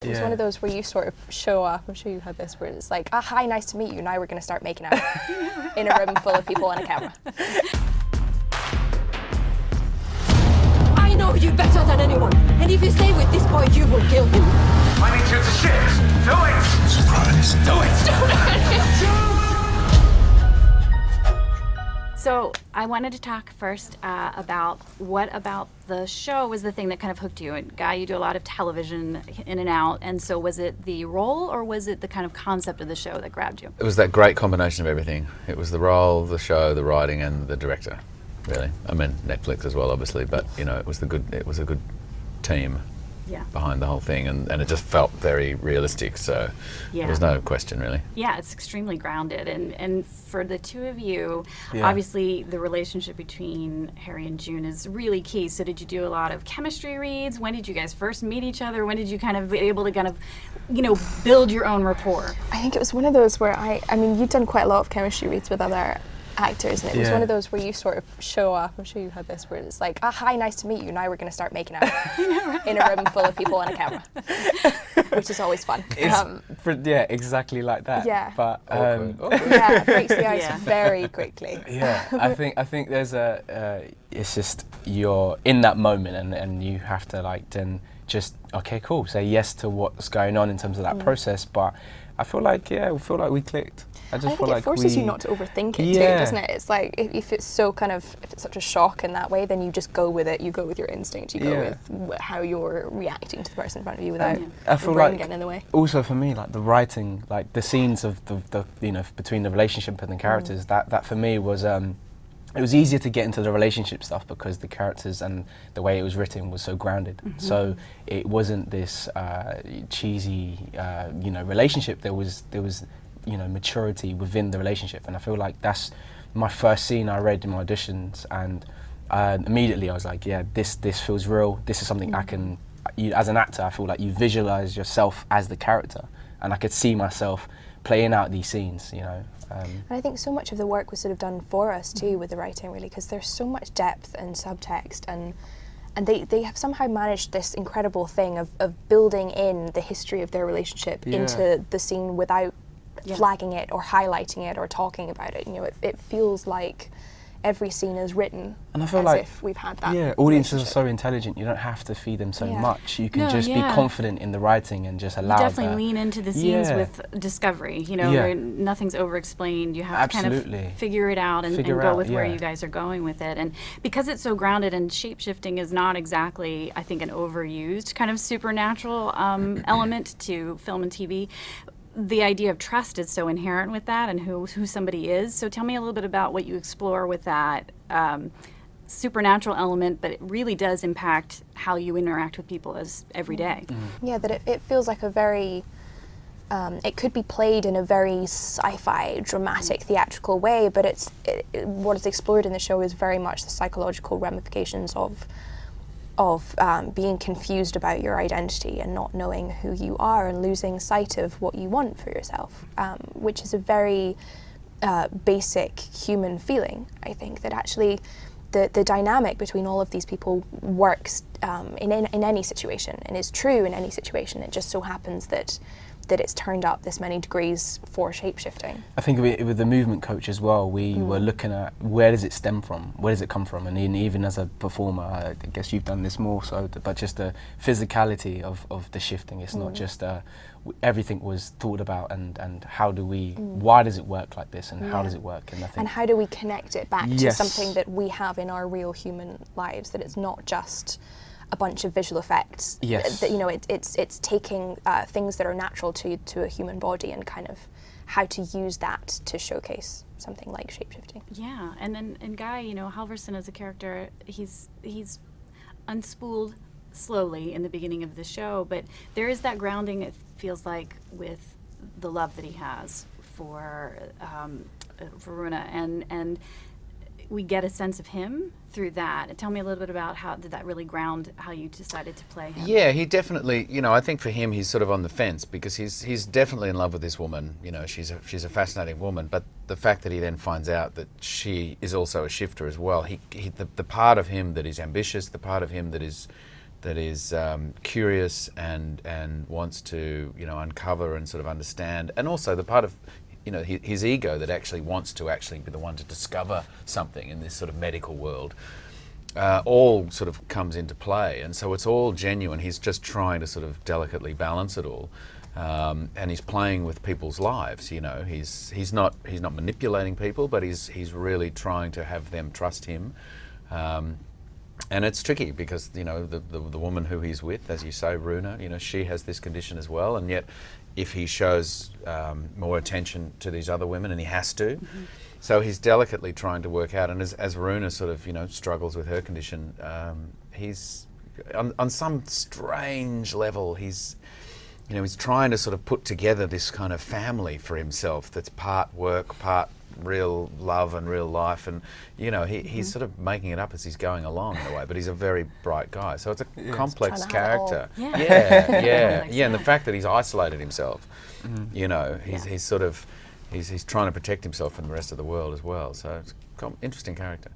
It was one of those where you sort of show up, I'm sure you had this, where it's like, hi, nice to meet you, now we're going to start making out in a room full of people on a camera. I know you better than anyone, and if you stay with this boy, you will kill him. I need you to shift. Do it. Surprise. Do it. So I wanted to talk first about what about the show was the thing that kind of hooked you. And Guy, you do a lot of television in and out, and so was it the role or was it the kind of concept of the show that grabbed you? It was that great combination of everything. It was the role, the show, the writing, and the director. Really, I mean Netflix as well, obviously, but you know, it was a good team behind the whole thing, and it just felt very realistic. So there was no question, really. Yeah, it's extremely grounded, and for the two of you, obviously the relationship between Harry and June is really key. So did you do a lot of chemistry reads? When did you guys first meet each other? When did you kind of be able to kind of, you know, build your own rapport? I think it was one of those where I mean, you've done quite a lot of chemistry reads with other actors, and it was one of those where you sort of show up, I'm sure you had this, where it's like, hi, nice to meet you, now we're going to start making out in a room full of people on a camera, which is always fun. Yeah, exactly like that. Yeah. But yeah, it breaks the ice very quickly. Yeah, I think there's it's just you're in that moment, and you have to like then just, okay, cool, say yes to what's going on in terms of that process. But I feel like we clicked. I think it forces you not to overthink it too, doesn't it? It's like if it's such a shock in that way, then you just go with it. You go with your instinct. You go with how you're reacting to the person in front of you without your brain getting in the way. Also for me, like the writing, like the scenes of the you know, between the relationship and the characters, that for me was it was easier to get into the relationship stuff because the characters and the way it was written was so grounded. So it wasn't this cheesy you know, relationship. There was you know, maturity within the relationship, and I feel like that's my first scene I read in my auditions, and immediately I was like, yeah, this feels real. This is something I can, as an actor, I feel like you visualize yourself as the character, and I could see myself playing out these scenes, you know. And I think so much of the work was sort of done for us too with the writing, really, because there's so much depth and subtext, and they have somehow managed this incredible thing of building in the history of their relationship into the scene without flagging it or highlighting it or talking about it. You know, it feels like every scene is written, and I feel like if we've had that. Yeah, audiences are so intelligent. You don't have to feed them so much. You can just be confident in the writing and just allow. You definitely lean into the scenes with discovery. You know, where nothing's over-explained. You have to kind of figure it out and go with where you guys are going with it. And because it's so grounded, and shapeshifting is not exactly, I think, an overused kind of supernatural element to film and TV. The idea of trust is so inherent with that, and who somebody is. So tell me a little bit about what you explore with that supernatural element, but it really does impact how you interact with people as every day. Yeah, that it feels like a very, it could be played in a very sci-fi, dramatic, theatrical way, but what is explored in the show is very much the psychological ramifications of being confused about your identity and not knowing who you are and losing sight of what you want for yourself, which is a very basic human feeling. I think that actually the dynamic between all of these people works in any situation and is true in any situation. It just so happens that it's turned up this many degrees for shapeshifting. I think with the movement coach as well, we were looking at where does it stem from, where does it come from, and even as a performer, I guess you've done this more so, but just the physicality of the shifting. It's not just everything was thought about, and how do we, why does it work like this, and how does it work, and I think, and how do we connect it back to something that we have in our real human lives, that it's not just a bunch of visual effects. That, you know, it's taking things that are natural to a human body and kind of how to use that to showcase something like shapeshifting. Yeah, and Guy, you know, Halverson as a character, he's unspooled slowly in the beginning of the show, but there is that grounding, it feels like, with the love that he has for Runa, and we get a sense of him through that. Tell me a little bit about how did that really ground how you decided to play him? Yeah, he definitely, you know, I think for him he's sort of on the fence because he's definitely in love with this woman. You know, she's a fascinating woman, but the fact that he then finds out that she is also a shifter as well, the part of him that is ambitious, the part of him that is that is curious and wants to, you know, uncover and sort of understand, and also the part of, you know, his ego that actually wants to actually be the one to discover something in this sort of medical world, all sort of comes into play, and so it's all genuine. He's just trying to sort of delicately balance it all, and he's playing with people's lives. You know, he's not manipulating people, but he's really trying to have them trust him. And it's tricky because, you know, the woman who he's with, as you say, Runa, you know, she has this condition as well, and yet if he shows more attention to these other women, and he has to, so he's delicately trying to work out, and as Runa sort of, you know, struggles with her condition, he's, on some strange level, he's trying to sort of put together this kind of family for himself that's part work, part real love and real life, and you know he's sort of making it up as he's going along in a way, but he's a very bright guy, so it's a complex character. And the fact that he's isolated himself, you know, he's sort of he's trying to protect himself from the rest of the world as well, so it's an interesting character.